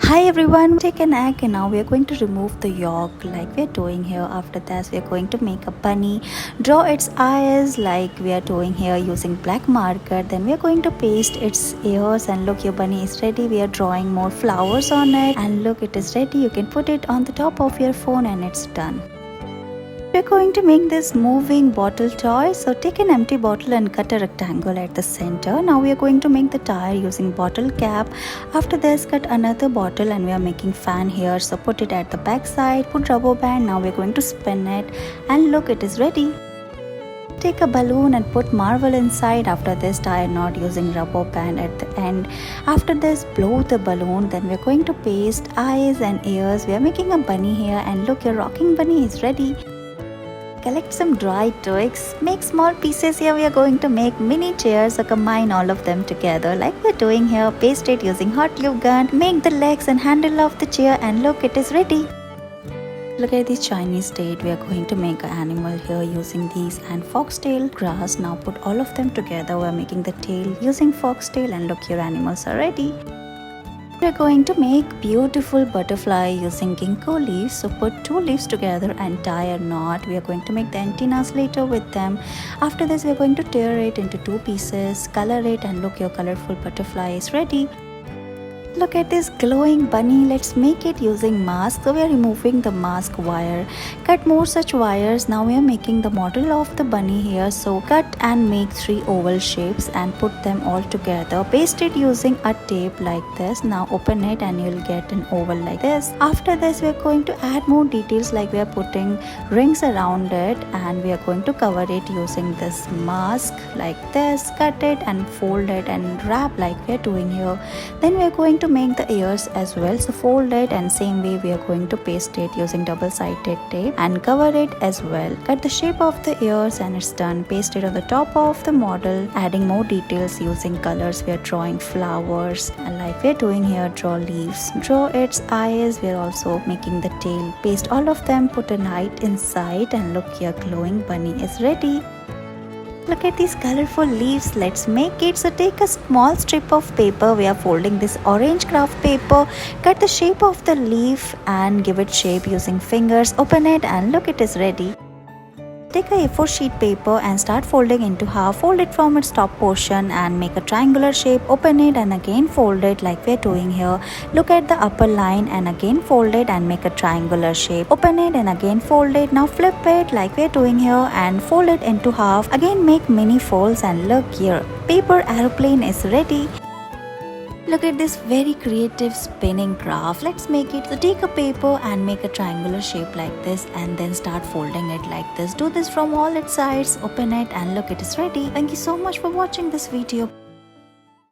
Hi everyone, take an egg and now we are going to remove the yolk like we are doing here. After that we are going to make a bunny, draw its eyes like we are doing here using black marker. Then we are going to paste its ears and look, your bunny is ready. We are drawing more flowers on it and look, it is ready. You can put it on the top of your phone and it's done. We're going to make this moving bottle toy. So take an empty bottle and cut a rectangle at the center. Now we are going to make the tire using bottle cap. After this, cut another bottle and we are making fan here. So put it at the back side, put rubber band. Now we're going to spin it and look, it is ready. Take a balloon and put marble inside. After this, tie a knot using rubber band at the end. After this, blow the balloon. Then we're going to paste eyes and ears. We are making a bunny here and look, your rocking bunny is ready. Collect some dry twigs, make small pieces. Here we are going to make mini chairs, so combine all of them together like we're doing here. Paste it using hot glue gun, make the legs and handle of the chair and look, it is ready. Look at this Chinese date. We are going to make an animal here using these and foxtail grass. Now put all of them together. We are making the tail using foxtail and look, your animals are ready. We are going to make beautiful butterfly using ginkgo leaves. So put two leaves together and tie a knot. We are going to make the antennas later with them. After this we are going to tear it into two pieces, color it and look, your colorful butterfly is ready. Look at this glowing bunny. Let's make it using mask. So we are removing the mask wire. Cut more such wires. Now we are making the model of the bunny here. So cut and make 3 oval shapes and put them all together. Paste it using a tape like this. Now open it and you'll get an oval like this. After this we are going to add more details like we are putting rings around it and we are going to cover it using this mask like this. Cut it and fold it and wrap like we are doing here. Then we are going to make the ears as well, so fold it and same way we are going to paste it using double-sided tape and cover it as well. Cut the shape of the ears and it's done. Paste it on the top of the model, adding more details using colors. We are drawing flowers and like we are doing here, draw leaves, draw its eyes. We are also making the tail. Paste all of them, put a light inside and look, your glowing bunny is ready. Look at these colorful leaves. Let's make it. So take a small strip of paper. We are folding this orange craft paper. Cut the shape of the leaf and give it shape using fingers. Open it and look, it is ready. Take a A4 sheet paper and start folding into half. Fold it from its top portion and make a triangular shape. Open it and again fold it like we are doing here. Look at the upper line and again fold it and make a triangular shape. Open it and again fold it. Now flip it like we are doing here and fold it into half. Again make mini folds and look, here paper aeroplane is ready. Look at this very creative spinning craft. Let's make it. So take a paper and make a triangular shape like this and then start folding it like this. Do this from all its sides. Open it and look, it is ready. Thank you so much for watching this video.